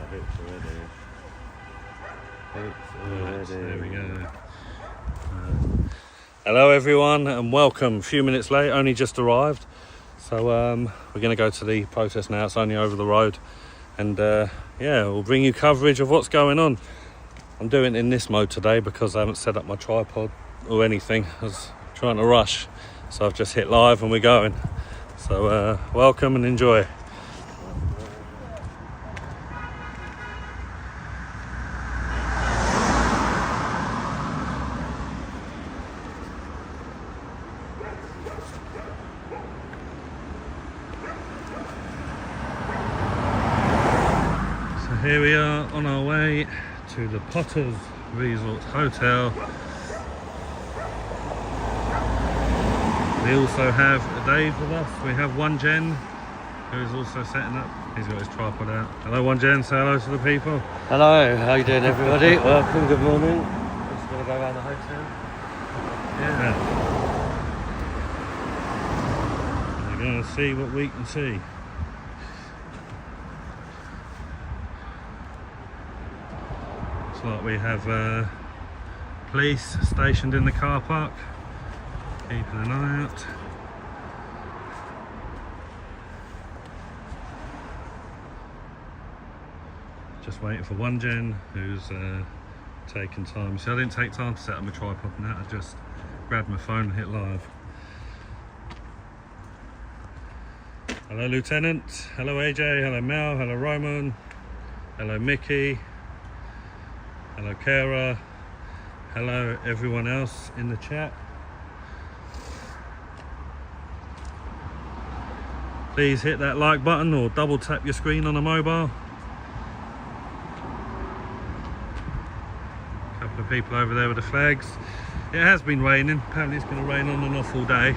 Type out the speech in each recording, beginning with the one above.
There we go. Hello everyone and welcome. A few minutes late, only just arrived. So we're going to go to the protest now. It's only over the road. And we'll bring you coverage of what's going on. I'm doing it in this mode today because I haven't set up my tripod or anything. I was trying to rush. So I've just hit live and we're going. So welcome and enjoy. Here we are on our way to the Potters Resort Hotel. We also have Dave with us. We have One Gen, who is also setting up. He's got his tripod out. Hello One Gen, say hello to the people. Hello, how you doing everybody? Welcome, good morning. Just going to go around the hotel. Yeah. We're going to see what we can see. Looks like we have police stationed in the car park, keeping an eye out. Just waiting for One Gen, who's taking time. See, I didn't take time to set up my tripod and that. I just grabbed my phone and hit live. Hello Lieutenant, hello AJ, hello Mel, hello Roman, hello Mickey. Hello Kara, hello everyone else in the chat. Please hit that like button or double tap your screen on a mobile. A couple of people over there with the flags. It has been raining, apparently it's going to rain on and off all day.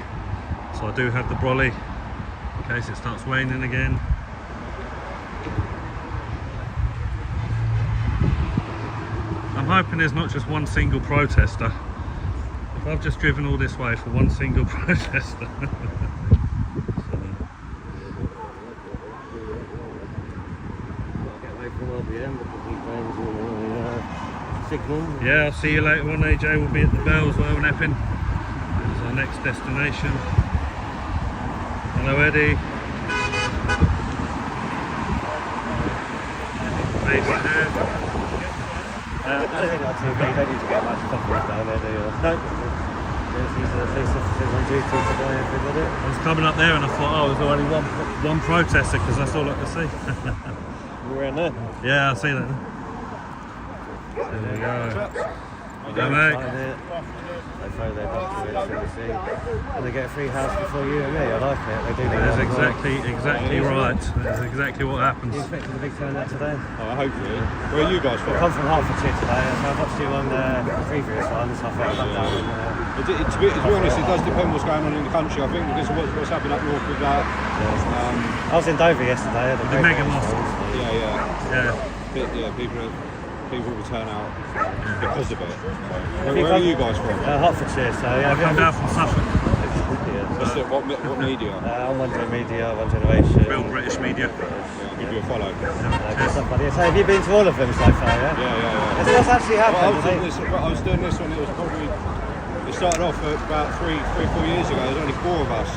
So I do have the brolly in case it starts raining again. I'm hoping there's not just one single protester. If I've just driven all this way for one single protester. Yeah, I'll see you later on. AJ will be at the bell as well in Epping. This is our next destination. Hello Eddie. Baby there. I don't need to get much coverage down there, do you? No. These are the police officers on duty today, everybody. I was coming up there and I thought, there's only one protester because that's all I could see. You were in there? Yeah, I see that. There you go. Go mate. They throw their documents in the sea. And they get a free house before you and me. I like it. They do That's exactly right. That's exactly what happens. Are you expecting a big turnout today? Hopefully. Where are you guys from? I come from Hertfordshire today, so I've watched you on the previous ones. So I thought I'd come down and, to be honest, it does depend what's going on in the country. I think because of what's happening up north with that. I was in Dover yesterday. The mega mosque. People will turn out because of it. Where are you guys from? Hertfordshire, so I come down from Suffolk. What media? I'm One Media, One Generation. Real British media. Give you a follow. So have you been to all of them so far, yeah? Yeah. What's actually happened? I was doing this when it was probably... It started off about three or 4 years ago. There was only 4 of us.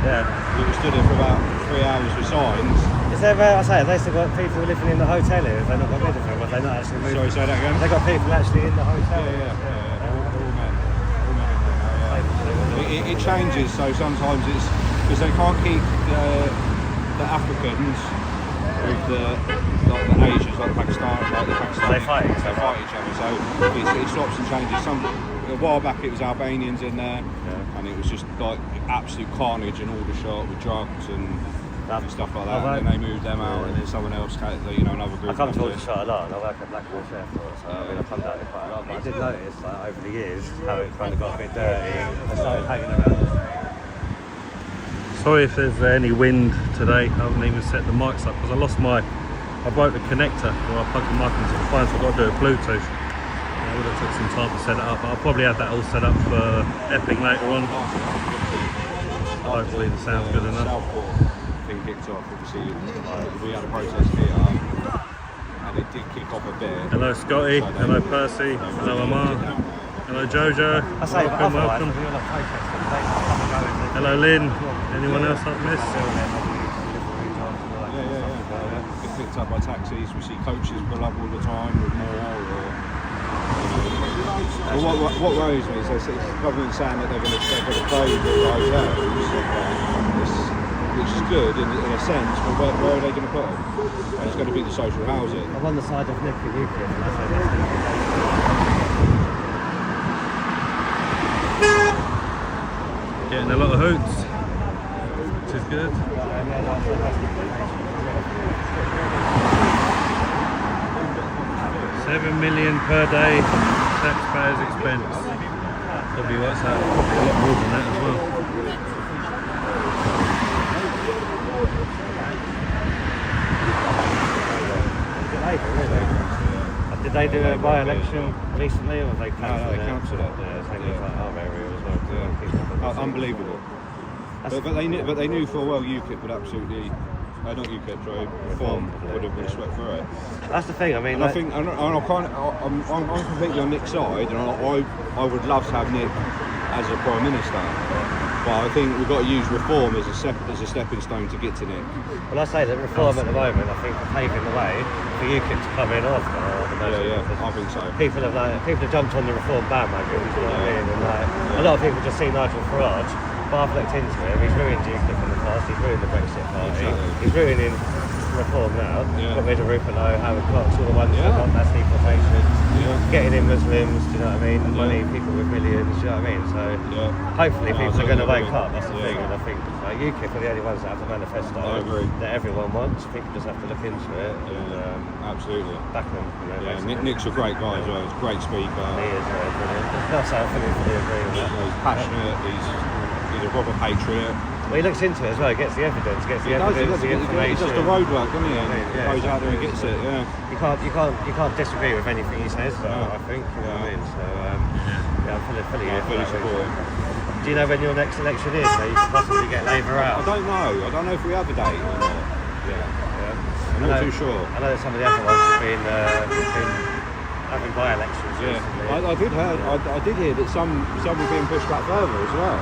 Yeah. We stood there for about 3 hours with signs. Is there, have they still got people living in the hotel here? Have they not got rid of them? Have they not actually moved? Sorry, say that again? They've got people actually in the hotel? Yeah. All men. It changes, so sometimes it's... Because they can't keep the Africans with the Asians, like the Pakistanis. They fight each other. So it stops and changes. A while back it was Albanians in there, and it was just like absolute carnage in Aldershot with drugs and stuff like that. And then they moved them out, and then someone else, another group. I come to Aldershot a lot, and I work at Blackwall Airport, so I come down here quite a lot. But I did notice, over the years, how it kind of got a bit dirty and started hanging around. Sorry if there's any wind today. I haven't even set the mics up because I broke the connector where I plugged the mic into the phone, so I've got to do it Bluetooth. I would have took some time to set it up, but I'll probably have that all set up for Epping later on. Hopefully the sound's good enough. Southport thing kicked off, obviously we had a protest here, and it did kick off a bit. Hello Scotty, hello Percy, hello Amar, hello Jojo, welcome. Hello Lynn, anyone else I've missed? Get picked up by taxis, we see coaches pull up all the time with more what worries me is the government saying that they're going to close the hotels, which is good in a sense, but where are they going to put them? And it's going to be the social housing. I'm on the side of Nick and Euclid, and that's Getting a lot of hoots, which is good. 7 million per day, taxpayers' expense. Probably works out a lot more than that as well. Did they do a by-election recently, or have they cancelled No, they cancelled it. Yeah, it's like our area as well. Yeah. Unbelievable. But they knew full well UKIP would absolutely, not UKIP, sorry, Reform would have swept through it. That's the thing. I mean, and I think, I'm completely on Nick's side, and I would love to have Nick as a Prime Minister. But I think we've got to use reform as a stepping stone to get to Nick. Well, I say that reform at the moment, I think, are paving the way for UKIP to come in after. I think so. People have jumped on the reform bandwagon, you know what I mean? And a lot of people just see Nigel Farage, but I've looked into him. He's ruined UKIP in the past. He's ruined the Brexit Party. Exactly. He's ruining reform now. Got rid of Rupert, Howard Cox, all the ones that got mass deportations. Getting in Muslims, do you know what I mean? Money, people with millions, do you know what I mean? So hopefully people are going to wake up, that's the thing. And I think UKIP are the only ones that have the manifesto that everyone wants. People just have to look into it and absolutely back them. Nick's a great guy as well. He's a great speaker. He is brilliant. That's how I fully agree with that. He's passionate, he's a proper patriot. Well, he looks into it as well. He gets the evidence, the information. He does the roadwork, doesn't he? Goes out there and gets it. Yeah. You can't disagree with anything he says. I think. You know what I mean? So I'm fully supportive. Do you know when your next election is? So you can possibly get Labour out. I don't know. I don't know if we have a date or not. I'm not too sure. I know that some of the other ones have been having by-elections recently. I did hear that some are being pushed back further as well.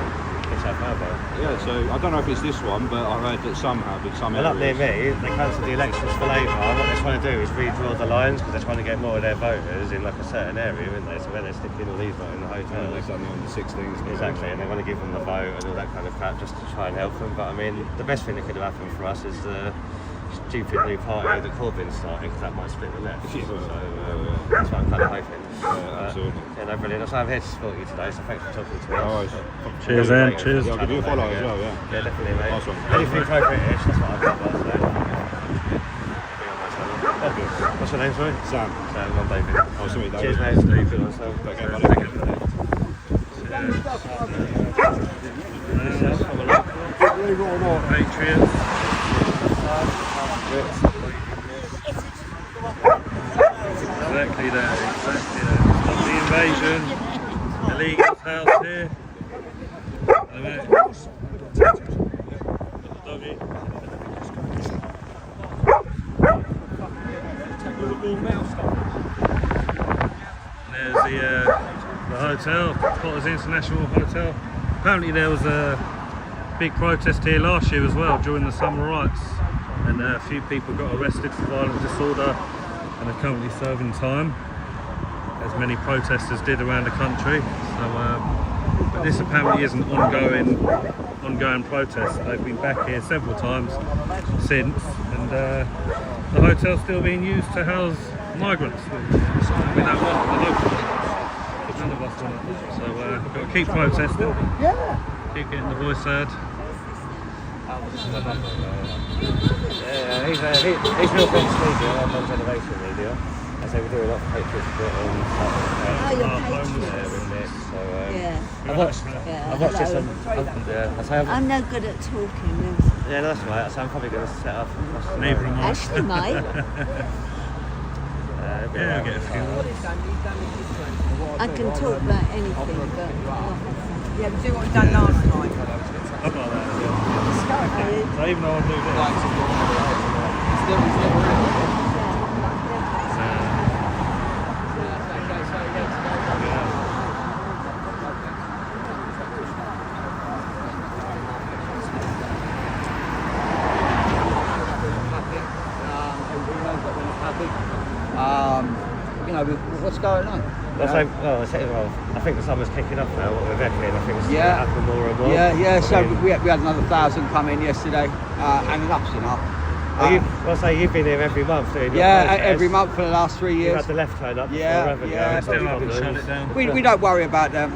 Yeah, so I don't know if it's this one, but I heard that some have in some areas. Up near me, they cancelled the elections for Labour. What they're trying to do is redraw the lines because they're trying to get more of their voters in like a certain area, isn't they? So where they're sticking all these votes in the hotels. They've done it on the 16th. Exactly, and they want to give them the vote and all that kind of crap just to try and help them. But I mean, the best thing that could have happened for us is the stupid new party that Corbyn started, because that might split the left. So that's what I'm kind of hoping. Absolutely. No, brilliant. So I'm here to support you today, so thanks for talking to me. Cheers, Anne. Cheers. I'll give you a follow as well, Yeah, definitely, mate. Nice one. Anything pro-British, that's what I've got. What's your name, sorry? Sam. Sam, I'm David. Nice to meet you, David. Cheers, mate. Steve. Okay, Believe it or not, Patriots. Exactly that. Stop the invasion. Illegal house here. Doggy. There's the hotel, Potters International Hotel. Apparently there was a big protest here last year as well during the summer riots, and a few people got arrested for violent disorder and are currently serving time, as many protesters did around the country. So, but this apparently is an ongoing protest. They've been back here several times since, and the hotel's still being used to house migrants. We don't want the locals. None of us want it. So we've got to keep protesting. Keep getting the voice heard. Yeah, he's real British media, I'm on Generation Media. I say we do a lot for Patriots Britain. I've watched this on. I'm no good at talking. Yeah, no, that's right. So I'm probably going to set up. Ashley might. Yeah, get a few. I can talk about anything, but yeah, we do what we done last night. I've got that as well. So even though I do this. think, you know, with what's going on. I think the summer's kicking off now. What with everything, I think it's going to Yeah. happen more and more. Yeah. So we had another 1,000 come in yesterday, and enough's enough. You've been here every month doing your protest. Every month for the last 3 You've years. had the left turn up before, Yeah, haven't you? yeah. Still haven't shut it down. We don't worry about them.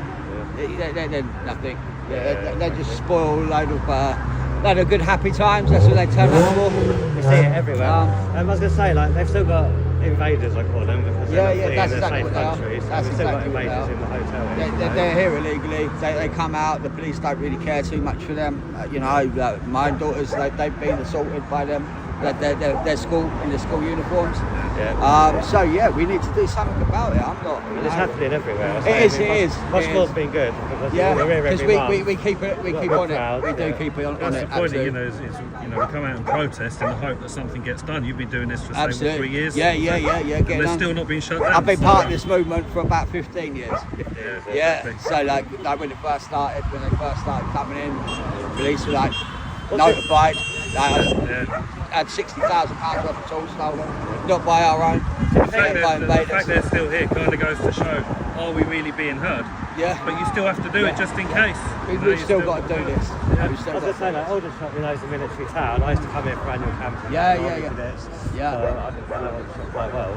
They're nothing. They just spoil a load of good happy times. That's what they turn up for. We see it everywhere. I was going to say, like, they've still got invaders, I call them, because they're not that's in a exactly safe what they are. country. So That's we've still got exactly what they invaders are. in the hotel. They're here illegally. They come out. The police don't really care too much for them. You know, my daughters, they've been assaulted by them. Their school in the school uniforms. Yeah. So we need to do something about it. I'm not. It's happening everywhere. It is. Moscow's been good because Yeah, we're here every because month. we keep it. We keep on it. We do keep it on That's it. the point. Absolutely. You know, is we come out and protest in the hope that something gets done. You've been doing this for say, 3 years. Yeah. They're still not being shut down. I've been part of this movement for about 15 years. Yeah. So like when it first started, coming in, police were like notified. Had £60,000 worth of tools stolen, not by our own. The fact they're still here kind of goes to show: are we really being heard? Yeah. But you still have to do it just in case. We've still got to do this. I was going to say, like, Aldershot, you know, is a military town. I used to come here for annual camping. Yeah. So I know Aldershot quite well.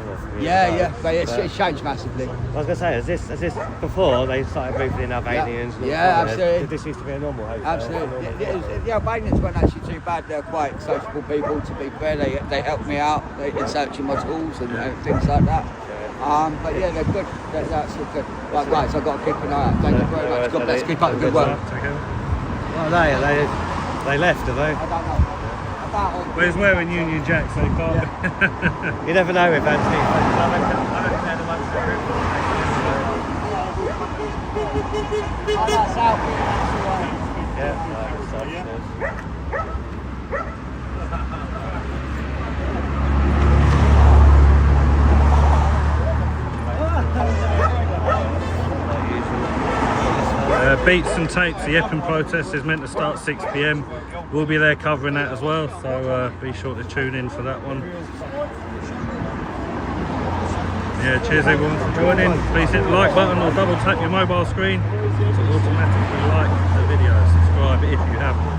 But it's changed massively. I was going to say, is this before they started moving in Albanians? Absolutely. This used to be a normal hotel. Absolutely. The Albanians weren't actually too bad. They're quite sociable people, to be fair. They helped me out in searching my tools and things like that. But they're good. That's good. Right, guys, I've got to keep an eye out. Thank you very much. God bless. Keep up the good work. Well, they left, have they? I don't know. Well, he's wearing Union Jack, so he can't. You never know with Antifa. I reckon they're the ones that are That's out. Yeah. Beats and Tapes, the Epping protest is meant to start 6 PM. We'll be there covering that as well, so be sure to tune in for that one. Cheers everyone for joining. Please hit the like button or double tap your mobile screen to automatically like the video. Subscribe if you haven't.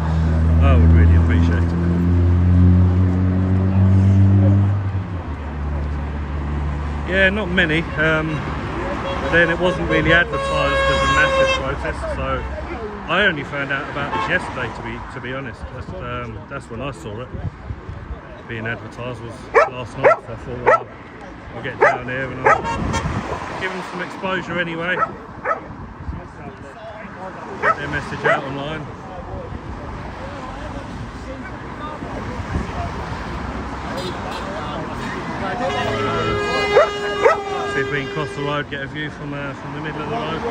I would really appreciate it. Yeah, not many. But then it wasn't really advertised as a massive protest, so I only found out about this yesterday. To be honest, that's when I saw it being advertised, was last night. So I thought, I'll get down here and I'll give them some exposure anyway. Get their message out online. See if we can cross the road, get a view from the middle of the road.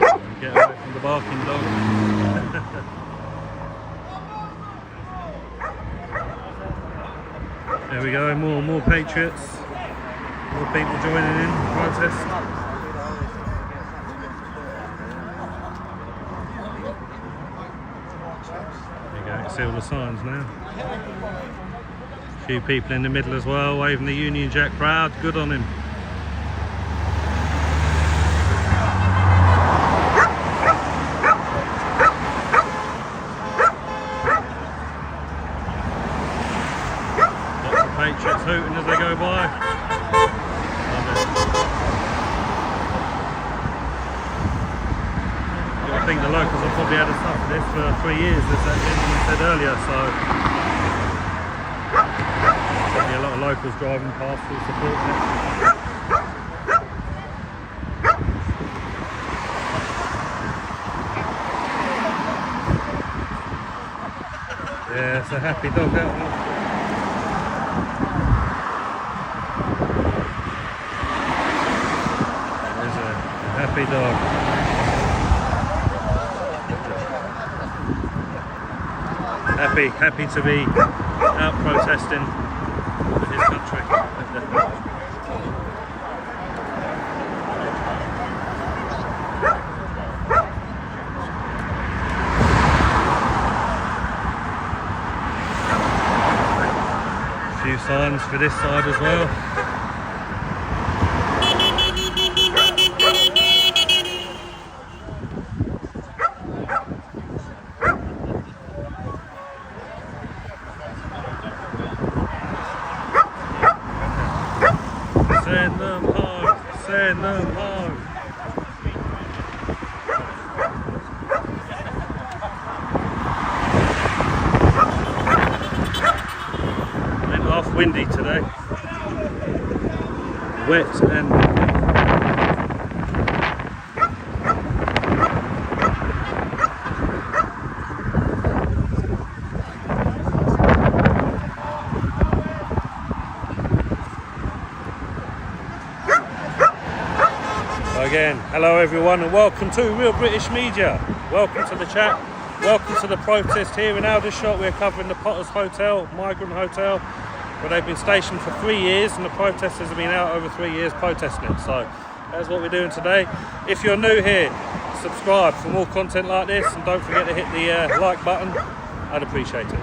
And get away from the barking dog. There we go, more patriots. More people joining in the protest. There you go, you can see all the signs now. Few people in the middle as well, waving the Union Jack proud. Good on him. Lots of patriots hooting as they go by. Love it. I think the locals have probably had a stuff for this for 3 years, as that gentleman said earlier, so a lot of locals driving past who supporting it. Yeah, it's a happy dog out there. There's a happy dog. Happy to be out protesting for his country. few signs for this side as well. Send them home, send them home. Went half windy today. Wet and windy. Again, hello everyone and welcome to Real British Media. Welcome to the chat. Welcome to the protest here in Aldershot. We're covering the Potters Hotel, Migrant Hotel, where they've been stationed for 3 years and the protesters have been out over 3 years protesting it. So that's what we're doing today. If you're new here, subscribe for more content like this and don't forget to hit the like button. I'd appreciate it.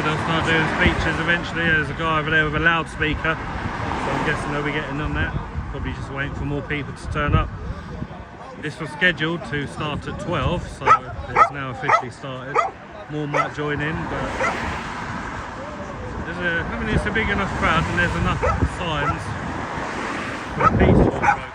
They'll start doing speeches eventually. There's a guy over there with a loudspeaker, so I'm guessing they'll be getting on that. Probably just waiting for more people to turn up. This was scheduled to start at 12, so it's now officially started. More might join in, but it's a big enough crowd and there's enough signs for a peaceful protest.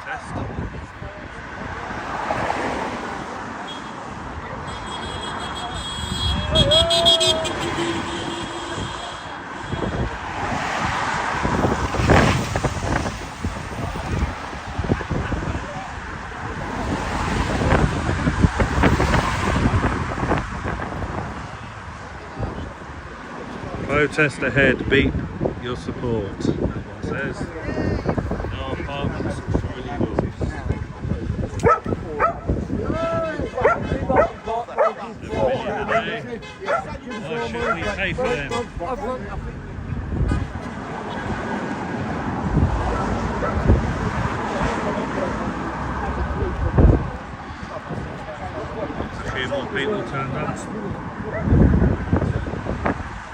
Protest ahead, beat your support. That's what it says. No apartments for illegals. Why should we pay for them? A few more people turned up.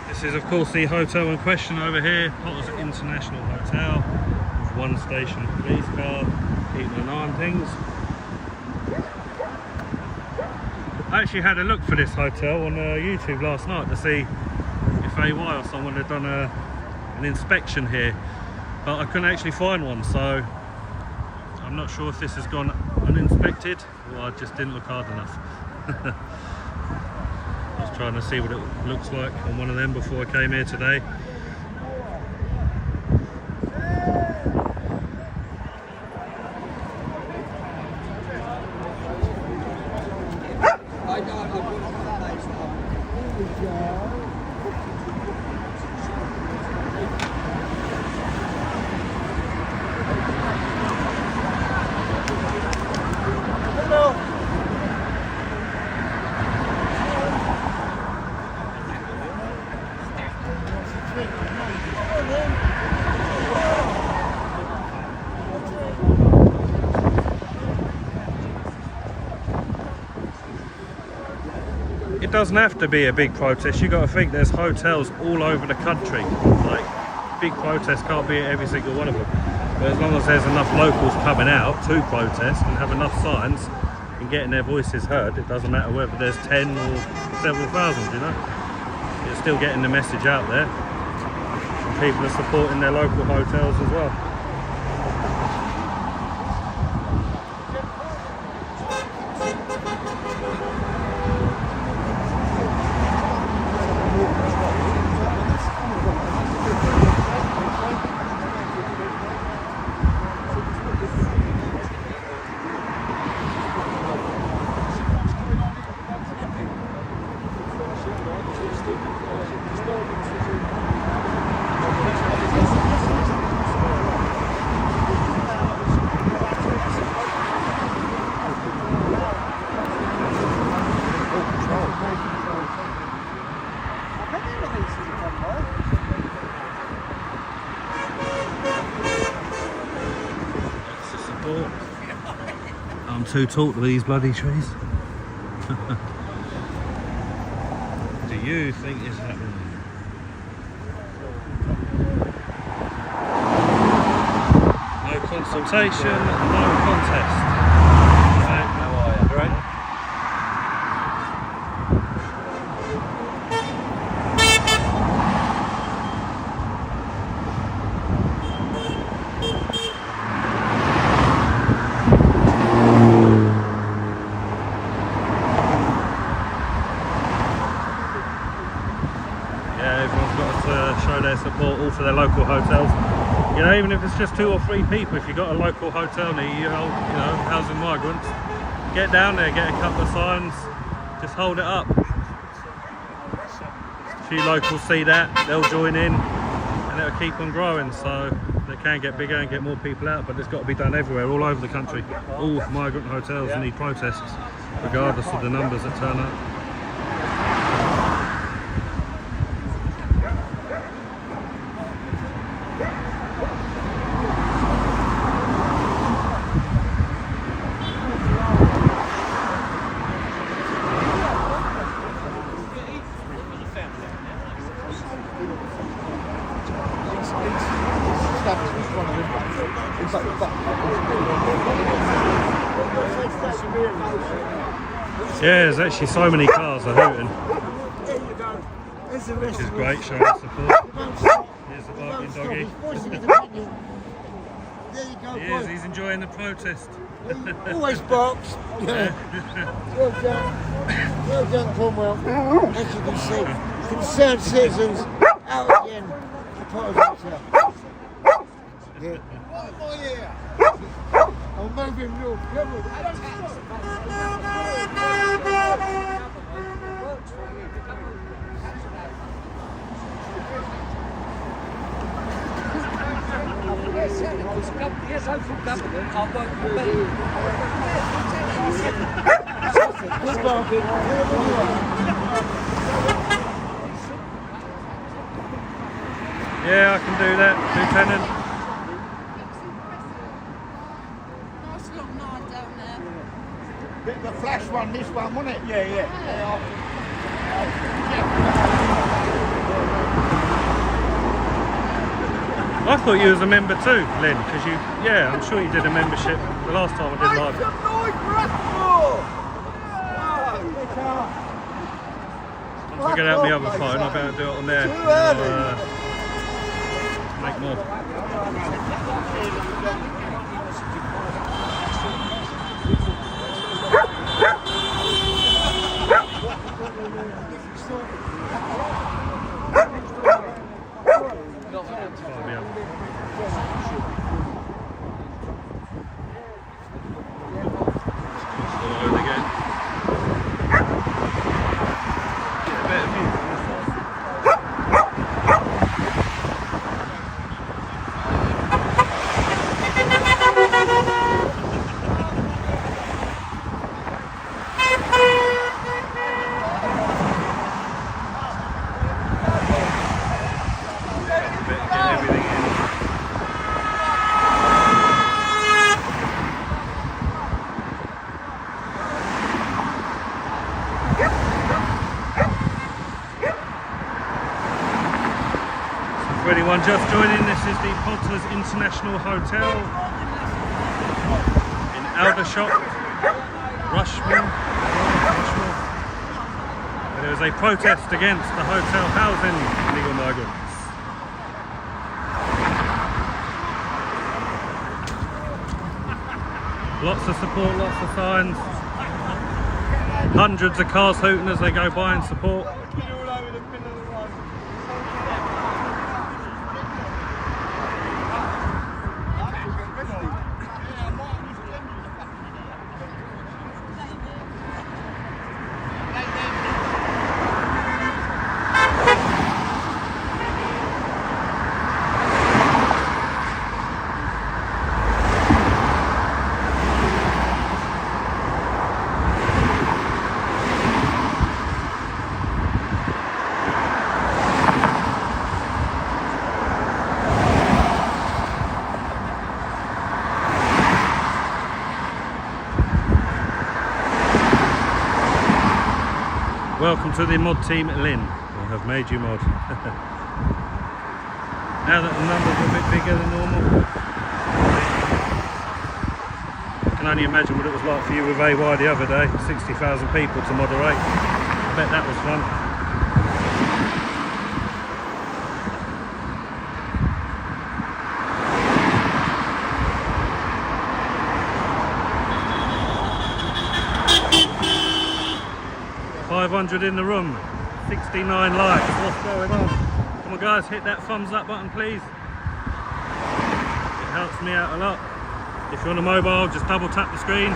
This is of course the hotel in question over here, Potters International Hotel, with one station police car, keeping an eye on things. I actually had a look for this hotel on YouTube last night to see if AY or someone had done an inspection here, but I couldn't actually find one, so I'm not sure if this has gone uninspected or I just didn't look hard enough. Trying to see what it looks like on one of them before I came here today. It doesn't have to be a big protest. You got to think there's hotels all over the country. Like, big protests can't be at every single one of them. But as long as there's enough locals coming out to protest and have enough signs and getting their voices heard, it doesn't matter whether there's 10 or several thousand, you know. they're still getting the message out there. And people are supporting their local hotels as well. I'm too tall to these bloody trees. Do you think it's happening? No consultation, no contest. How are you? Right? Show their support all for their local hotels. You know, even if it's just 2 or 3 people, if you've got a local hotel near you, housing migrants, get down there, get a couple of signs, just hold it up. A few locals see that, they'll join in, and it'll keep on growing. So they can get bigger and get more people out, but it's got to be done everywhere, all over the country. All migrant hotels need protests, regardless of the numbers that turn up. Yeah, there's actually so many cars are hooting, which is great, showing support. Here's the barking doggy. He is, he's enjoying the protest. Always barks. Yeah. Well done, Cromwell. As you can see, concerned citizens out again. Yeah. I'm moving real quickly. Yes, I'm from government. I'll work for me. Yeah, I can do that, Lieutenant. Nice long night down there. Bit of a flash one, this one, wasn't it? Yeah. I thought you was a member too, Lynn, because I'm sure you did a membership the last time I did live. Once we get out the other phone, I better do it on there. Make more. For anyone just joining, this is the Potters International Hotel in Aldershot, Rushmoor. There is a protest against the hotel housing illegal migrants. Lots of support, lots of signs. Hundreds of cars hooting as they go by in support. 'Welcome to the mod team, Lynn. I have made you mod. Now that the numbers are a bit bigger than normal, I can only imagine what it was like for you with AY the other day. 60,000 people to moderate. I bet that was fun. 500 in the room, 69 likes. What's going on? Come on guys, hit that thumbs up button please. It helps me out a lot. If you're on a mobile, just double tap the screen.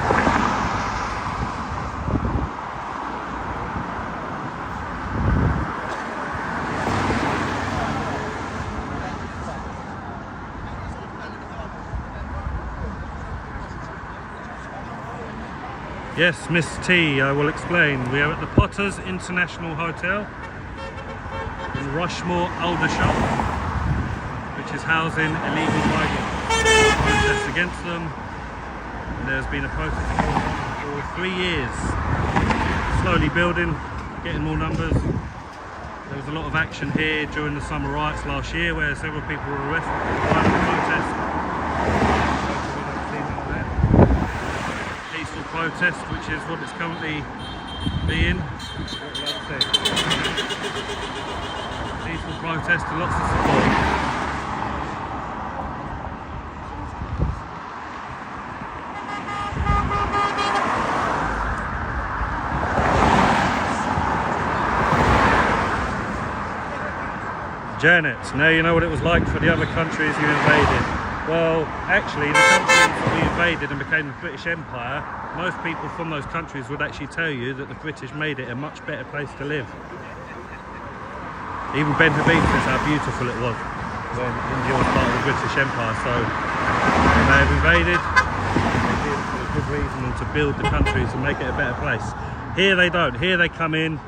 Yes, Miss T, I will explain. We are at the Potters International Hotel in Rushmoor, Aldershot, which is housing illegal migrants. Protests against them, and there's been a protest for 3 years. Slowly building, getting more numbers. There was a lot of action here during the summer riots last year where several people were arrested for the violent protest. Protest, which is what it's currently being. Peaceful protest and lots of support. Janet, now you know what it was like for the other countries you invaded. Well, actually, the countries that we invaded and became the British Empire, most people from those countries would actually tell you that the British made it a much better place to live. Even Ben Habib says how beautiful it was when India was part of the British Empire. So they have invaded, they did it for a good reason and to build the country to make it a better place. Here they don't. Here they come in,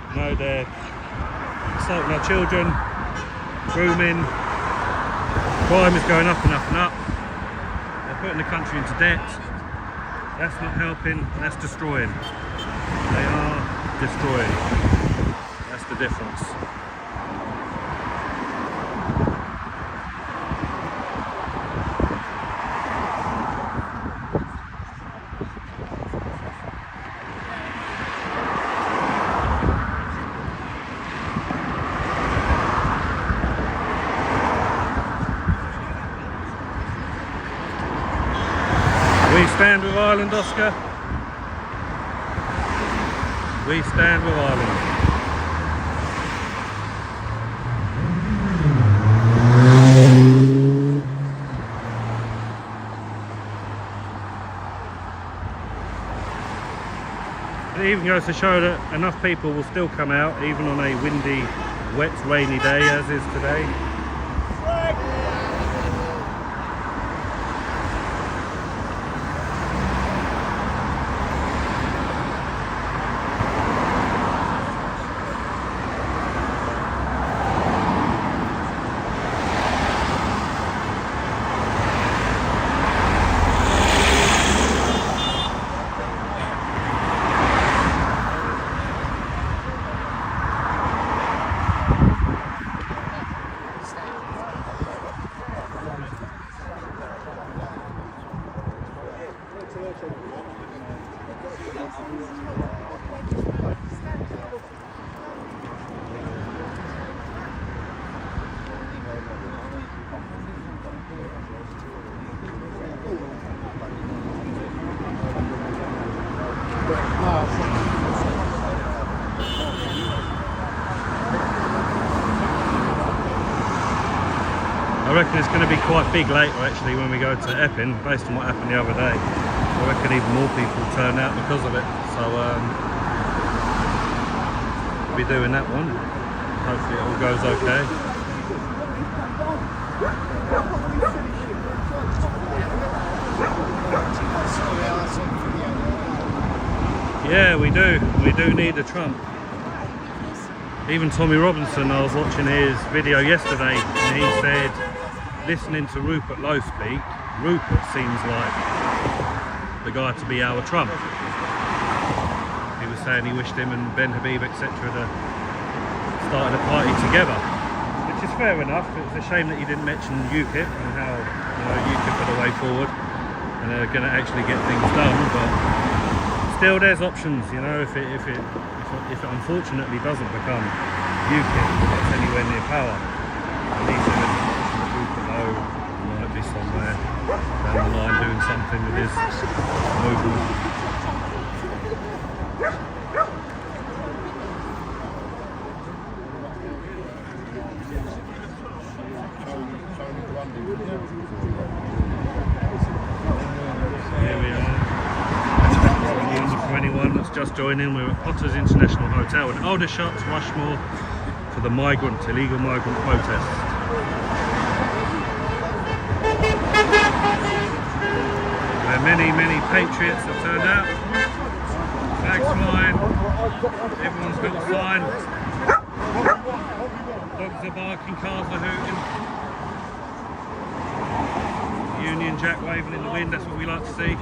you know, they're assaulting our children, grooming. Crime is going up and up and up. They're putting the country into debt. That's not helping, that's destroying. They are destroying. That's the difference. We stand with Ireland, Oscar. We stand with Ireland. It even goes to show that enough people will still come out, even on a windy, wet, rainy day, as is today. I reckon it's going to be quite big later actually when we go to Epping, based on what happened the other day. I reckon even more people turn out because of it. So we'll be doing that one. Hopefully it all goes okay. Yeah, we do need a Trump. Even Tommy Robinson, I was watching his video yesterday and he said, listening to Rupert Lowe speak, Rupert seems like the guy to be our Trump. He was saying he wished him and Ben Habib etc. to started a party together, which is fair enough. It's a shame that he didn't mention UKIP and how UKIP are the way forward and they're going to actually get things done, but still there's options, if it unfortunately doesn't become UKIP that's anywhere near power, at least in a position that Rupert Lowe might be somewhere down the line doing something with his movement. Here we are. For anyone that's just joined in, we're at Potter's International Hotel in Aldershot Rushmoor for the illegal migrant protest. Where many patriots have turned out. Flags flying, everyone's got a sign. Dogs are barking, cars are hooting. Union Jack waving in the wind, that's what we like to see.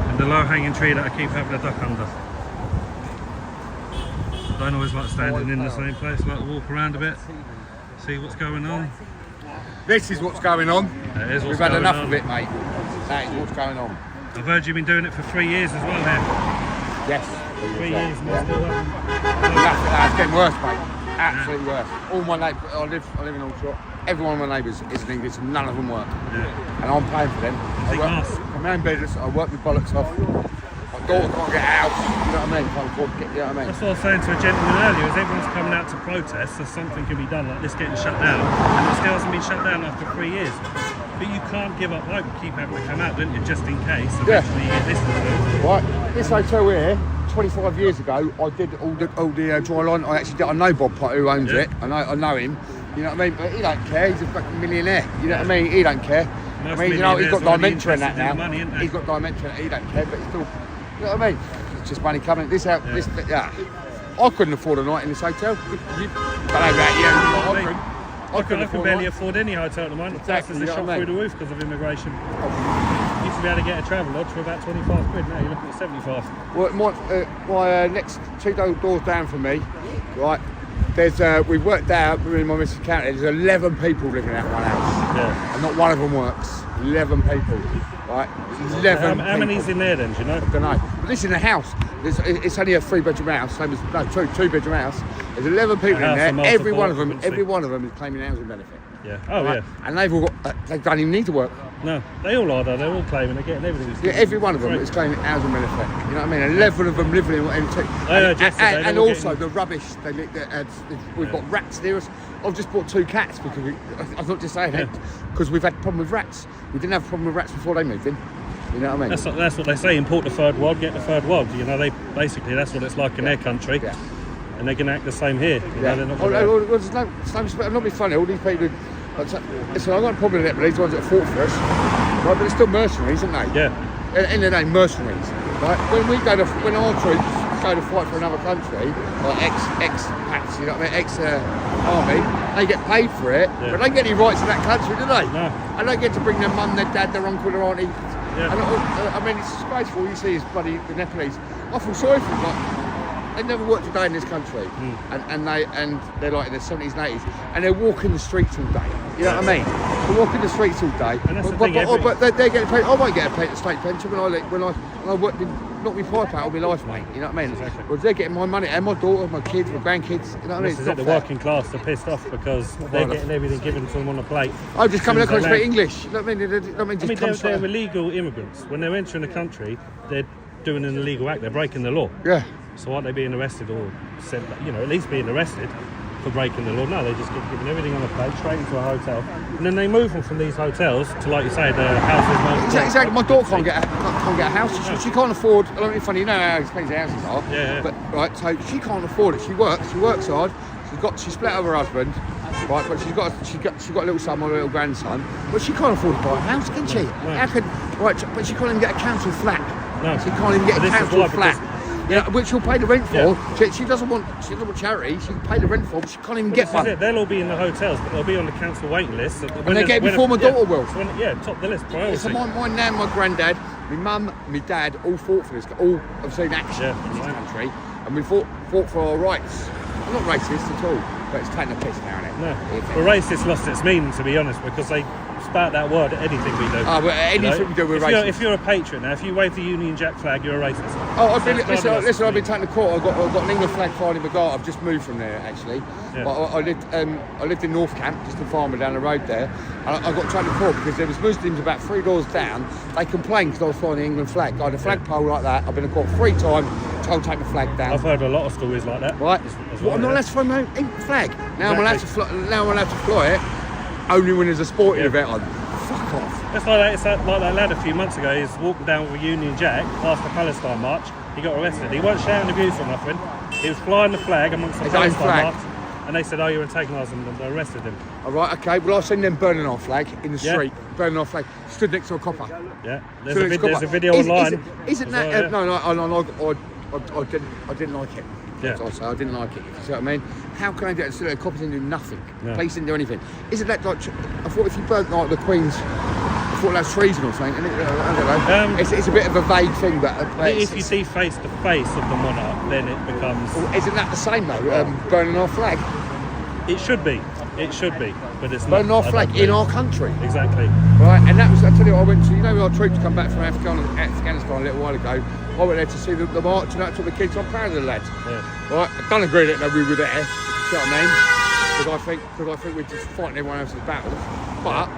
And the low-hanging tree that I keep having a duck under. I don't always like standing in the same place, I like to walk around a bit, see what's going on. This is what's going on. We've had enough of it, mate. That is what's going on. I've heard you've been doing it for 3 years as well here. Yes. 3 years and still That's getting worse, mate. Absolutely worse. All my neighbours, I live in Aldershot. Every one of my neighbours is in English and none of them work. Yeah. And I'm paying for them. I'm own business, I work my bollocks off. My daughter can't get out, you know what I mean? Can't afford to get, you know what I mean? That's what I was saying to a gentleman earlier, is everyone's coming out to protest so something can be done, like this getting shut down. And it still hasn't been shut down after 3 years. But you can't give up hope, keep having to come out, don't you, just in case eventually you get listened to. Right, this hotel here, 25 years ago, I did all the dry line. I know Bob Potter who owns it. I know him. You know what I mean? But he don't care. He's a fucking millionaire. You know what I mean? He don't care. Most he's got dementia in that now. Money, he's got dementia. He don't care. But he's still. You know what I mean? It's just money coming. I couldn't afford a night in this hotel. I can barely afford any hotel at the moment. Exactly. Prices are shot through the roof because of immigration. You used to be able to get a travel lodge for about 25 quid. Now you're looking at 75. Well, my next 2 doors down from me, right? We've worked out, me and my missus counted, there's 11 people living out one house. Yeah. And not one of them works. 11 people, right? 11 How many's in there then, do you know? I don't know. But this is a house. It's only a 3-bedroom house, same as, no, 2-bedroom house. There's 11 people in there. Every one of them is claiming housing benefit. Yeah. Oh, right? Yeah. And they've all got, they don't even need to work. No, they all are though. They're all claiming they're getting everything. Yeah, every one of them is claiming housing benefit. You know what I mean? 11 of them living in and also the rubbish. We've got rats near us. I've just bought 2 cats because I'm not just saying it because we've had a problem with rats. We didn't have a problem with rats before they moved in. You know what I mean? That's what they say. Import the third world, get the third world. You know, that's what it's like in their country. Yeah. And they're going to act the same here. You know, they're not not be funny. All these people. Listen, I've got a problem with it, but these ones that fought for us, right? But they're still mercenaries, aren't they? Yeah. At the end of the day, mercenaries. Right? When our troops go to fight for another country, like ex-pats, you know what I mean, ex-army, they get paid for it, but they don't get any rights in that country, do they? No. And they get to bring their mum, their dad, their uncle, their auntie. Yeah. And I mean, it's disgraceful. You see these bloody the Nepalese. I feel sorry for them. Like, they never worked a day in this country, and they're like in their 70s and 80s, and they're walking the streets all day. You know what I mean? They're walking the streets all day. And that's but they're getting paid. I won't get a state pension when I worked knocked my pipe out all my life, mate. You know what I mean? Exactly. Well, they're getting my money, and my daughter, my kids, my grandkids. You know what I mean? This is it. The working class are pissed off because they're getting everything given to them on a plate. I'm just coming across speak English. You know what I mean? They're illegal immigrants. When they're entering the country, they're doing an illegal act. They're breaking the law. Yeah. So aren't they being arrested or sent, at least being arrested for breaking the law? No, they just get given everything on a plate, straight into a hotel. And then they move them from these hotels to, like you say, the houses. Exactly. My daughter can't get a house. She can't afford. I mean, funny, you know how expensive houses are. Yeah. But right, so she can't afford it. She works hard. She split up her husband. Right, but she's got a little son or a little grandson. But she can't afford to buy a house, can she? No. How can? Right, but she can't even get a council flat. No. She can't even get a council flat. Yeah, which she'll pay the rent for. Yeah. She doesn't want charity. She can pay the rent for, but she can't even get one. They'll all be in the hotels, but they'll be on the council waiting list. And they get it before my daughter will. So top the list, priority. So my nan, my granddad, my mum, my dad all fought for this. All have seen action in this country, and we fought for our rights. I'm not racist at all, but it's taking a piss now, isn't it? No. Well, racist lost its meaning, to be honest, because they spout that word at anything we do. Oh, well, anything we do, we're racist. If you're a patriot now, if you wave the Union Jack flag, you're a racist. Oh, listen, I've been taken to court. I've got an England flag flying in my garden. I've just moved from there, actually. Yeah. But I lived in North Camp, just in Farmer down the road there. And I got taken to court because there was Muslims about 3 doors down. They complained because I was flying the England flag. I had a flagpole like that. I've been to court 3 times, told to take the flag down. I've heard a lot of stories like that. Right. Well, I'm not allowed to fly my own England flag. Now I'm allowed to fly it only when there's a sporting event on. Fuck off. It's like that lad a few months ago. He's walking down with a Union Jack past the Palestine march. He got arrested. He weren't shouting abuse or nothing. He was flying the flag amongst the Palestine march. And they said, "Oh, you're antagonising them." They arrested him. All right, okay. Well, I've seen them burning our flag in the street. Burning our flag. Stood next to a copper. Yeah. There's a video online. Isn't that? No. I didn't like it. Yeah. I didn't like it. You see what I mean? How can I do it? So the coppers didn't do nothing. Yeah. Police didn't do anything. Isn't that like? I thought if you burnt like the Queen's, I thought that's treason or something. Isn't it? I don't know. It's a bit of a vague thing, but if you see face to face of the monarch, then it becomes. Well, isn't that the same though? Burning our flag. It should be. But it's not. Burning our flag in our country. Exactly. Right, and that was, I tell you, I went to, our troops come back from Afghanistan a little while ago. I went there to see the march, and I took the kids. I'm proud of the lads. Yeah. Right, I don't agree that we were there. See what I mean? Because I think we're just fighting everyone else's battles. But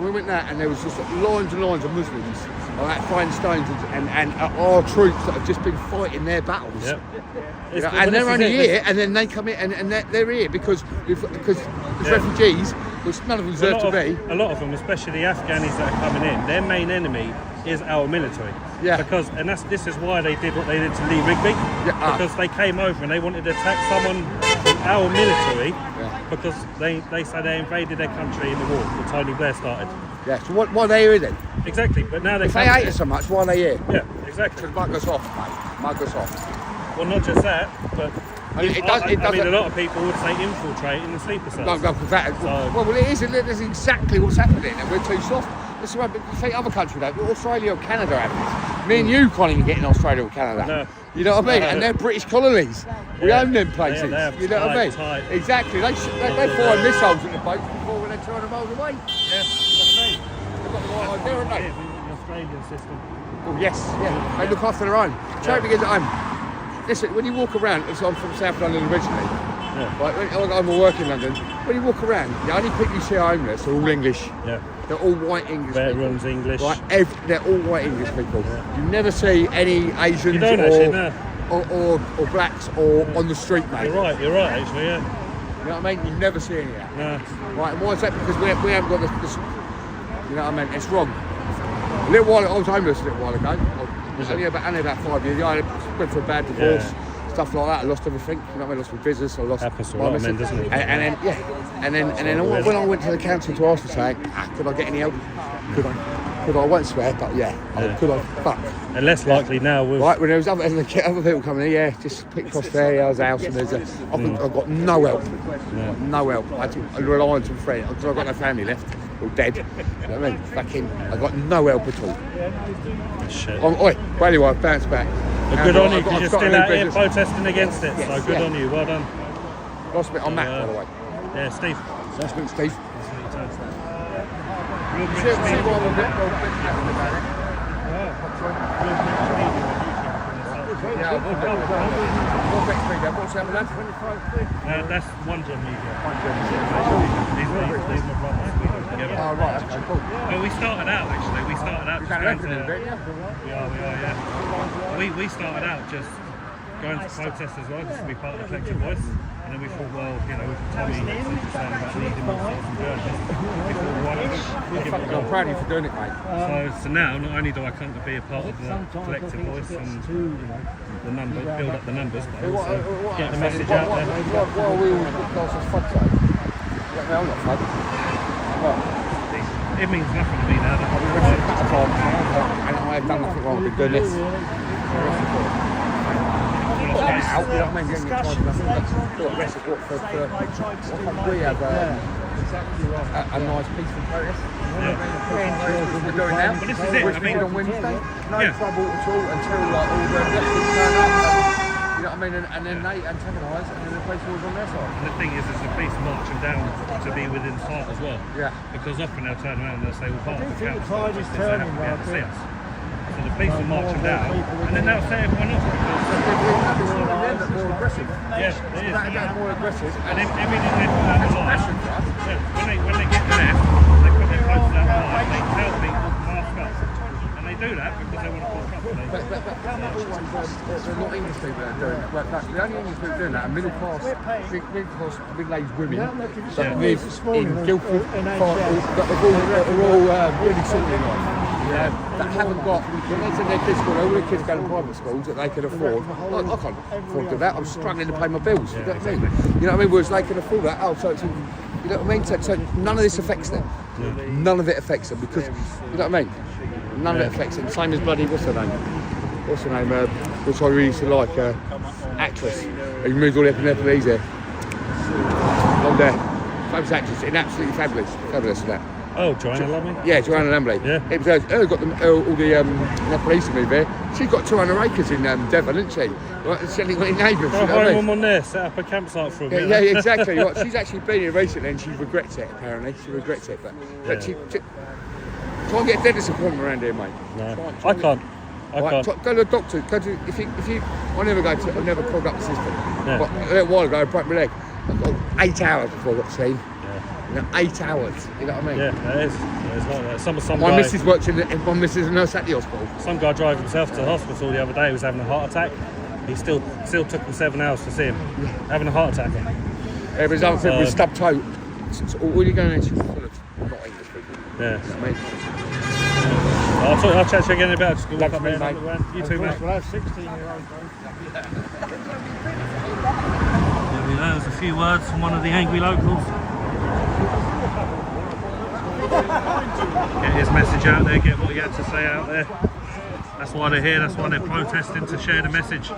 we went there, and there was just lines and lines of Muslims, like throwing stones, and our troops that have just been fighting their battles. Yep. And they're only here, and then they come in, and they're here because refugees, which none of them deserve to be. A lot of them, especially the Afghanis that are coming in, their main enemy is our military. Yeah. This is why they did what they did to Lee Rigby. Yeah. Because they came over and they wanted to attack someone from our military. Yeah. Because they say they invaded their country in the war that Tony Blair started. Yeah. So why are they here then? Exactly. But now if they hate us so much, why are they here? Yeah. Exactly. Because mug us off, mate. Mug us off. Well, not just that, but I mean, a lot of people would say infiltrate in the sleeper cells. Well, it is. That's exactly what's happening, and we're too soft. That's why you think other countries have Australia or Canada have this. Me and you can't even get in Australia or Canada. No. You know what I mean? And they're British colonies. We own them places. They you know what I mean? Tight. Exactly. They fire missiles at the boats before when they're 200 miles away. Yeah. They've got the right idea, haven't they? The Australian system. Oh yes. Yeah. They look after their own. Charity begins at home. Listen, when you walk around, so I'm from South London originally. Yeah. Right, I'm a work in London. When you walk around, the only people you see are homeless are all English. Yeah. They're all white English Veterans people. English. Right, they're all white English people. Yeah. You never see any Asians or blacks or on the street, mate. You're right actually, yeah. You know what I mean? You never see any of that. No. Right, and why is that? Because we haven't got this, you know what I mean? It's wrong. A little while, I was homeless a little while ago. Only about 5 years. I went for a bad divorce, stuff like that. I lost everything. You know what I mean? I lost my business. I lost happens to a lot of men, doesn't it? And then when I went to the council to ask for something, could I get any help? Could I? I won't swear, but could I? Fuck. And less likely now with right when there was other people coming in, just picked across their house, and I've got no help. No help. I had to rely on some friends because I've got no family left. All dead. You know what I mean? Fucking, I got no help at all. Shit. Well, anyway, I bounced back. Good on you, because you're still out here protesting against it. So good on you, well done. Nice to meet. I'm Matt, by the way. Yeah, Steve. Nice to meet Steve. That's one John Media. These are brothers. Oh, right, okay, cool. Well, we started out actually. We started out. We are, yeah. We started out just going to protest as well, just to be part of the collective voice. And then we thought, well, you know, with Tommy saying about needing more citizen journalists, we thought, well, why don't we give it a go? I'm proud of you for doing it, mate. So now, not only do I come to be a part of the collective voice and the number, build up the numbers, but also get the message out there. What are we always put class as fud though? I'm not fud. It means nothing to me now. I've been arrested a couple of times, and I have done nothing wrong. I've been doing this. Out, you know what I mean? We have a nice peaceful protest. What we're doing now. But this is it. I mean, on Wednesday, no trouble at all until like all the elections turn up. You know what I mean? And then they antagonise, and then the police was on their side. And the thing is the police marching down to be within sight as well. Yeah. Because often they'll turn around and they'll say, well, part of the council is they have to be able to see us. So the police will marching down, and then they'll say everyone off. That's more aggressive. Yes, it is. That's more aggressive. And everything they put out the line, when they get left, they put their posters out the line, they tell people to mask up. And they do that because they want to talk up. But they're not English people that are doing it. The only English people doing that are middle-aged women that live in Guildford, that are all really sorted in life. That haven't got, when they're in their kids' school, all the kids go to private schools that they can afford. I can't afford to do that, I'm struggling to pay my bills, you know what I mean? You know what I mean? Whereas they can afford that, so it's, you know what I mean? So none of this affects them. None of it affects them because, you know what I mean? None of it affects them. Same as bloody, what's her name? Which I really used to like, actress. Who moved all the way up in Nepalese there. Blonde hair. Famous actress, and absolutely fabulous in that. Oh, Joanna Lumley? Yeah, Joanna Lumley. Yeah. It was her got all the Nepalese to move there. She's got 200 acres in Devon, hasn't she? Right, she's only got neighbours. Well, hire them on there, set up a campsite for them. Yeah, exactly. Right. She's actually been here recently and she regrets it, apparently. She regrets it. But she try and get a dentist appointment around here, mate. No, I can't. Go to a doctor. If you I never clogged up the system. Yeah. But a little while ago, I broke my leg. I got 8 hours before I got seen. You know, 8 hours, you know what I mean? Yeah, it is. It's like that. Some my guy, missus works my missus is a nurse at the hospital. Some guy drove himself to the hospital the other day. He was having a heart attack. He still took him 7 hours to see him having a heart attack. Every other people with stubbed toe. So all you're going into full of not English people. Yeah. You know what I mean? I'll chat to you again about just walk Love up to there. meet, mate. You too, mate. Well, 16-year-old. There we go. There's a few words from one of the angry locals. Get his message out there, get what he had to say out there. That's why they're here, that's why they're protesting, to share the message.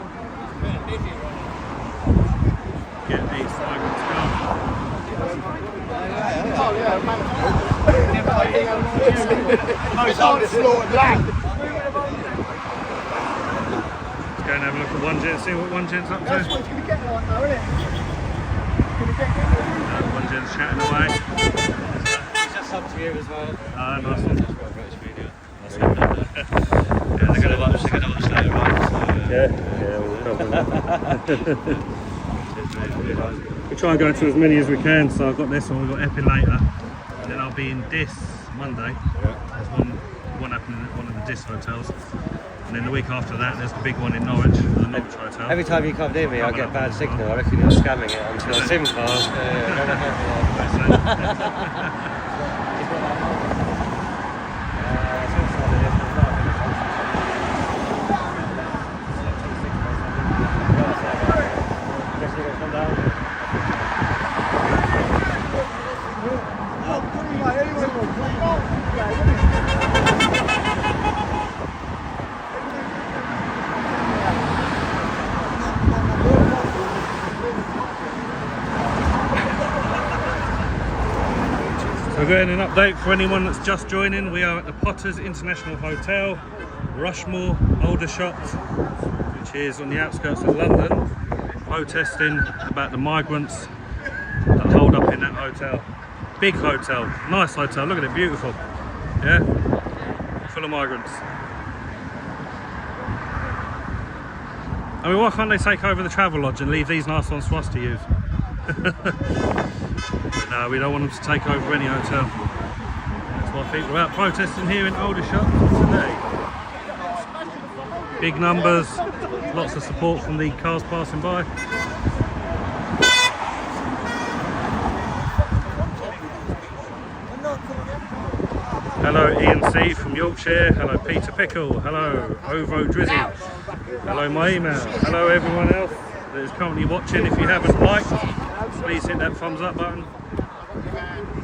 Get these migrants gone. Let's go and have a look at one gent, see what one gent's up to. That's what it's going to get like now, isn't it? One gent's chatting away. Up to you as well. Ah, nice one. British media. Yeah, they're going to watch that, right? Yeah, we'll cover. We try and go to as many as we can, so I've got this one, we've got Epping later, and then I'll be in Dis Monday. There's one happening at one of the Dis hotels, and then the week after that there's the big one in Norwich, the Norwich hotel. Every time you come near me, I get bad signal. I reckon you're scamming it onto your SIM card. We're getting an update for anyone that's just joining. We are at the Potters International Hotel, Rushmoor, Aldershot, which is on the outskirts of London, protesting about the migrants that hold up in that hotel. Big hotel, nice hotel, look at it, beautiful. Yeah, full of migrants. I mean, why can't they take over the Travelodge and leave these nice ones for us to use? No, we don't want them to take over any hotel. That's why people are out protesting here in Aldershot today. Big numbers, lots of support from the cars passing by. Hello Ian C from Yorkshire, hello Peter Pickle, hello Ovo Drizzy, hello my email, hello everyone else that is currently watching. If you haven't liked, please hit that thumbs up button.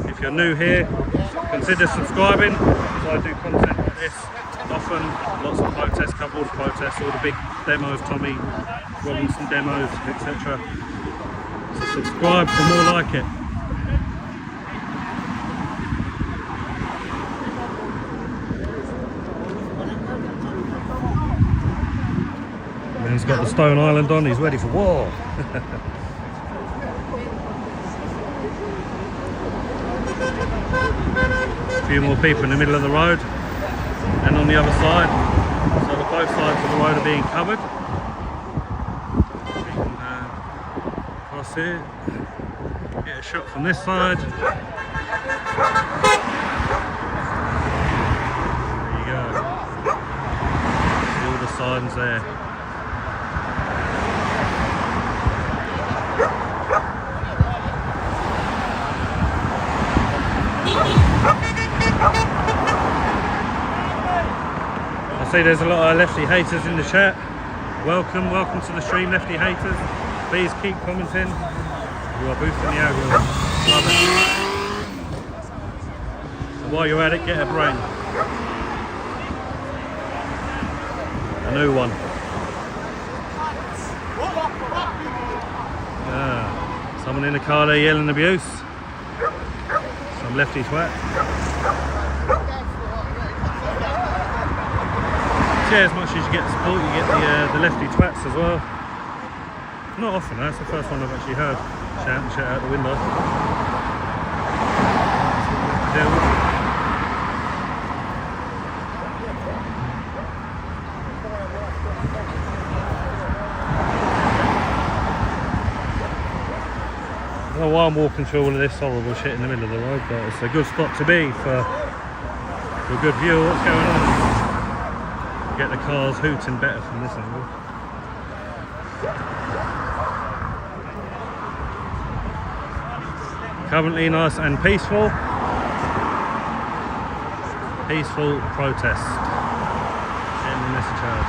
If you're new here, consider subscribing, because I do content like this often, lots of protests, cover all the protests, all the big demos, Tommy Robinson demos, etc. So subscribe for more like it. And he's got the Stone Island on, he's ready for war. A few more people in the middle of the road and on the other side, so that both sides of the road are being covered. Across here, get a shot from this side. There you go. See all the signs there. I see there's a lot of lefty haters in the chat. Welcome to the stream, lefty haters. Please keep commenting. You are boosting the algorithm. Love it. And while you're at it, get a brain. A new one. Someone in the car there yelling abuse. Some lefty twat. Yeah, as much as you get the support, you get the lefty twats as well. Not often, that's the first one I've actually heard shouting shit out the window. I don't know why I'm walking through all of this horrible shit in the middle of the road, but it's a good spot to be for a good view of what's going on. Get the cars hooting better from this angle. Currently nice and peaceful. Peaceful protest. Getting the message heard.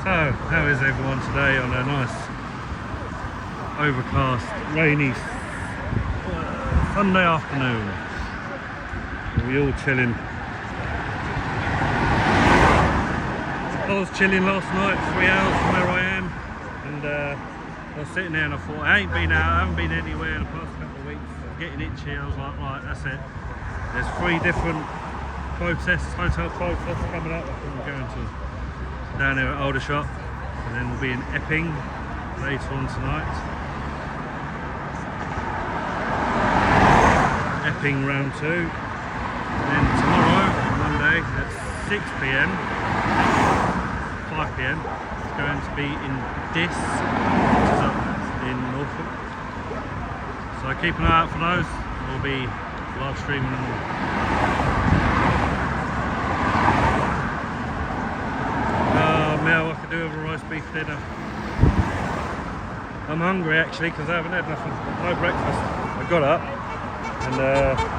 So, how is everyone today on a nice, overcast, rainy Sunday afternoon? Are we all chilling? I was chilling last night, 3 hours from where I am, and I was sitting there and I thought, I haven't been anywhere in the past couple of weeks. I'm getting itchy. I was like, right, that's it. There's 3 different protests, hotel protests coming up. I'm going to down here at Aldershot, and then we'll be in Epping later on tonight. Epping round 2, and then tomorrow, Monday, at 6 PM, 5 PM, it's going to be in Diss, which is up in Norfolk. So keep an eye out for those. We'll be live streaming them all. Now I could do with a roast beef dinner. I'm hungry actually because I haven't had nothing, no breakfast. I got up and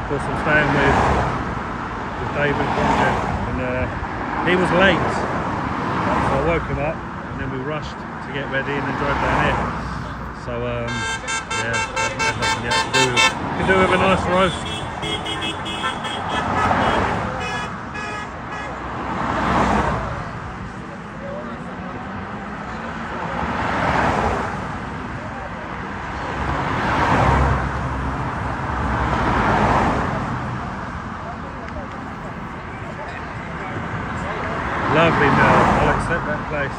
got some staying with David and he was late, so I woke him up and then we rushed to get ready and then drove down here. So yeah, I haven't had nothing yet to do with. Can do with a nice roast. Lovely Mel, I'll accept that place.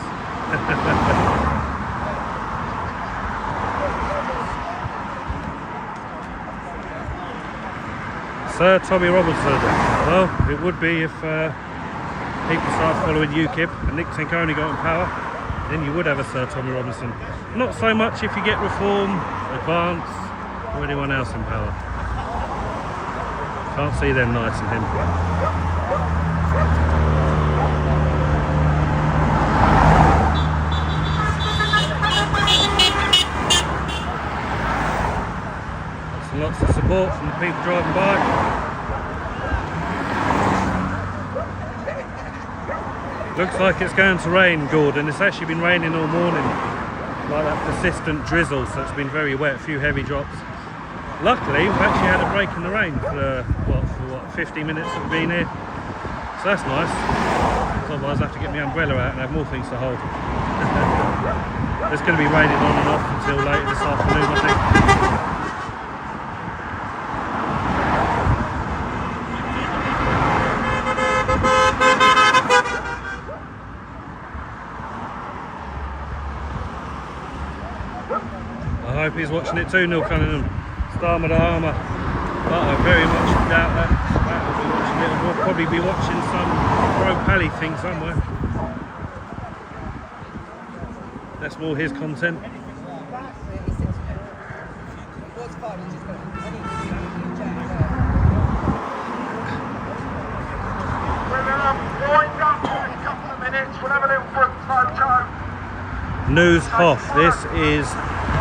Sir Tommy Robinson. Well, it would be if people start following UKIP and Nick Tinconi got in power, then you would have a Sir Tommy Robinson. Not so much if you get Reform, Advance, or anyone else in power. Can't see them knighting him. Lots of support from the people driving by. Looks like it's going to rain, Gordon. It's actually been raining all morning, like that persistent drizzle, so it's been very wet, a few heavy drops. Luckily, we've actually had a break in the rain for 50 minutes that we've been here. So that's nice. Otherwise I have to get my umbrella out and have more things to hold. It's going to be raining on and off until later this afternoon, I think. I hope he's watching it too, Neil Cunningham. Star Madama. But I very much doubt that. We'll be watching it, and we'll probably be watching some Pro Pally thing somewhere. That's more his content. News Hoff. This is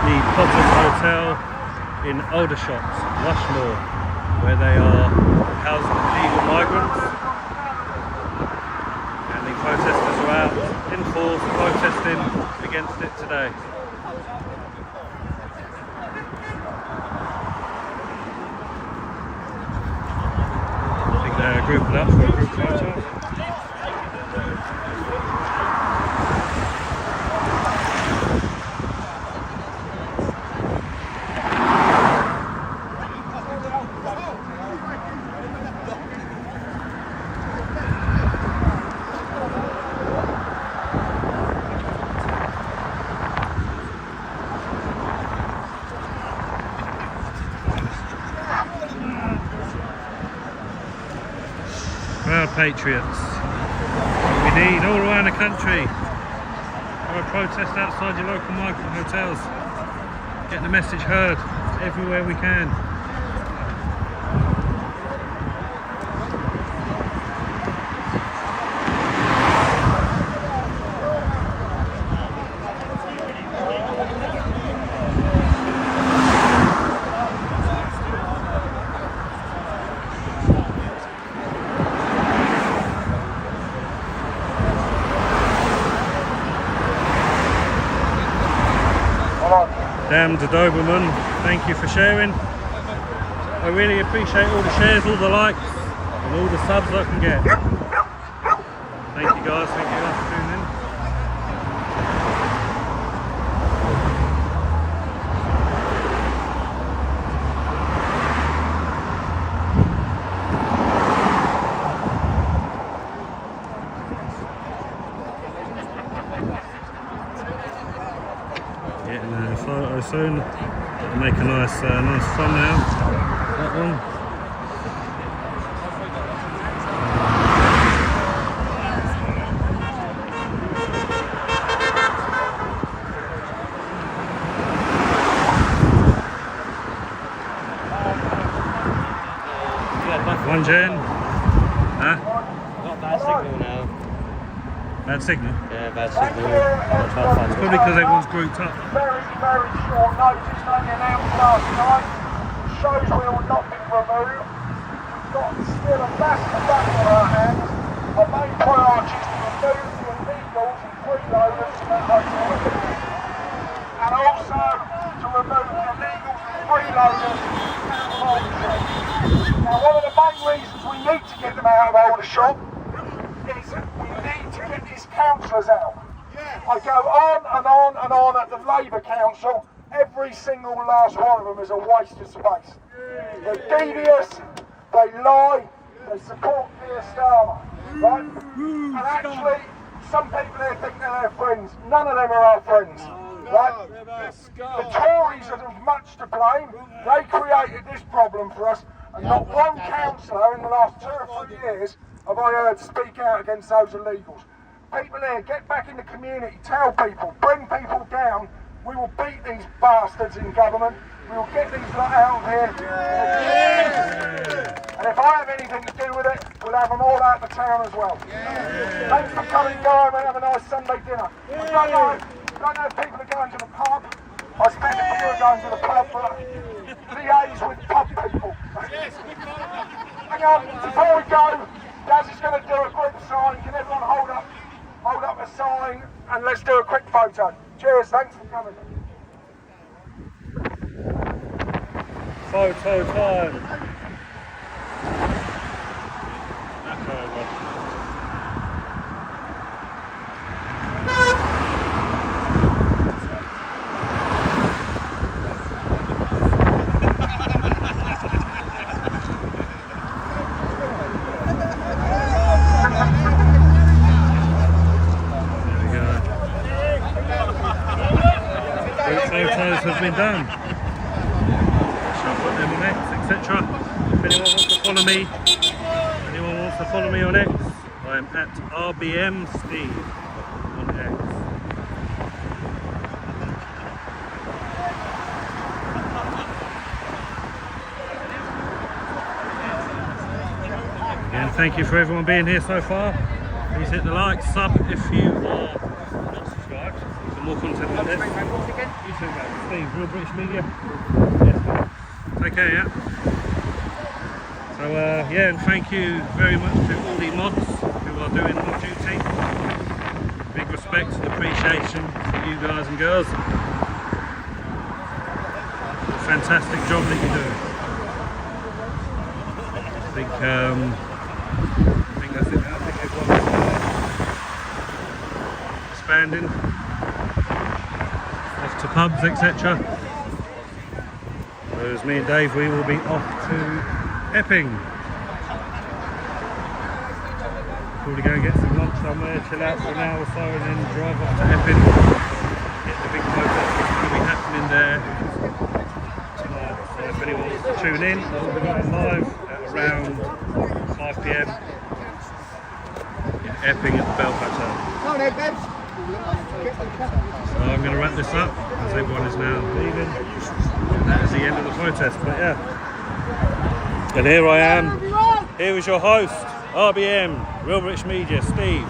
the Potters Hotel in Aldershot Rushmoor, where they are housing illegal migrants, and the protesters are out in force protesting against it today. I think they're grouped up for a group photo. Proud patriots. We need all around the country. Go protest outside your local migrant hotels. Get the message heard everywhere we can. Damn to Doberman, thank you for sharing. I really appreciate all the shares, all the likes, and all the subs I can get. Thank you guys, thank you guys for tuning in. Getting a photo soon. Make a nice thumbnail. That one. One Jen. Huh? Got bad signal now. Bad signal? Yeah, bad signal. It's probably because everyone's grouped up. Very short notice, only announced last night. Shows will not be removed. We've got still a massive battle on our hands. Our main priority is to remove the illegals and freeloaders from that hotel. And also to remove the illegals and freeloaders out of Aldershot. Now, one of the main reasons we need to get them out of Aldershot is we need to get these councillors out. I go on and on and on at the Labour Council. Every single last one of them is a waste of space. They're devious, they lie, they support Keir Starmer, right? And actually, some people here think they're their friends. None of them are our friends. Right? The Tories are much to blame. They created this problem for us, and not one councillor in the last 2 or 3 years have I heard speak out against those illegals. People here, get back in the community, tell people, bring people down. We will beat these bastards in government. We will get these lot out of here. And if I have anything to do with it, we'll have them all out of the town as well. Thanks for coming, go home and have a nice Sunday dinner. I don't know if people are going to the pub. I expect if you were going to the pub, but liaise with pub people. Hang on, before we go, Daz is going to do a quick sign. Can everyone hold up a sign and let's do a quick photo. Cheers, thanks for coming. Photo time. Photos have been done. Shall put them on X, etc. If anyone wants to follow me on X, I am at RBM Steve on X. Again, thank you for everyone being here so far. Please hit the like, sub if you are not subscribed for more content like this. YouTube, Steve, Real British Media. Yes, take care, yeah. So, yeah, and thank you very much to all the mods who are doing mod duty. Big respect and appreciation for you guys and girls. A fantastic job that you do. I think that's it now. I think everyone's expanding off to pubs, etc. Whereas me and Dave, we will be off to Epping. Probably go and get some lunch somewhere, chill out for an hour or so, and then drive off to Epping. Get the big protest that's going to be happening there tonight. So if anyone wants to tune in, we'll be going live at around 5 PM in Epping at the Bell Plateau. So I'm going to wrap this up as everyone is now leaving. That is the end of the protest, but yeah. And here I am. Here is your host, RBM, Real British Media, Steve.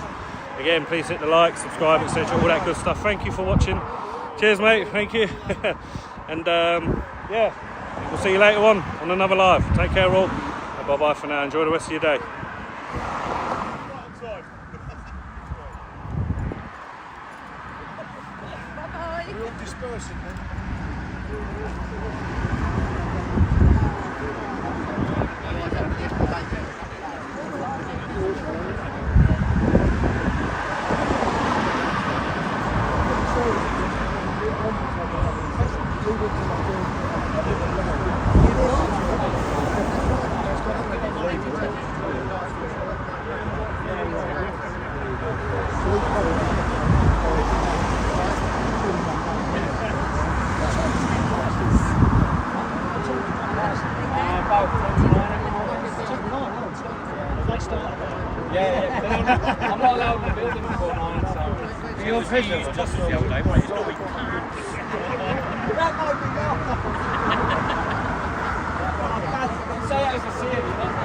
Again, please hit the like, subscribe, etc. All that good stuff. Thank you for watching. Cheers, mate. Thank you. And yeah, we'll see you later on another live. Take care, all. And bye-bye for now. Enjoy the rest of your day. Dispersing then. Yeah, I'm not allowed in the building before 9, so... You're official. Just as the other day, but it's not week. Say it as a serious.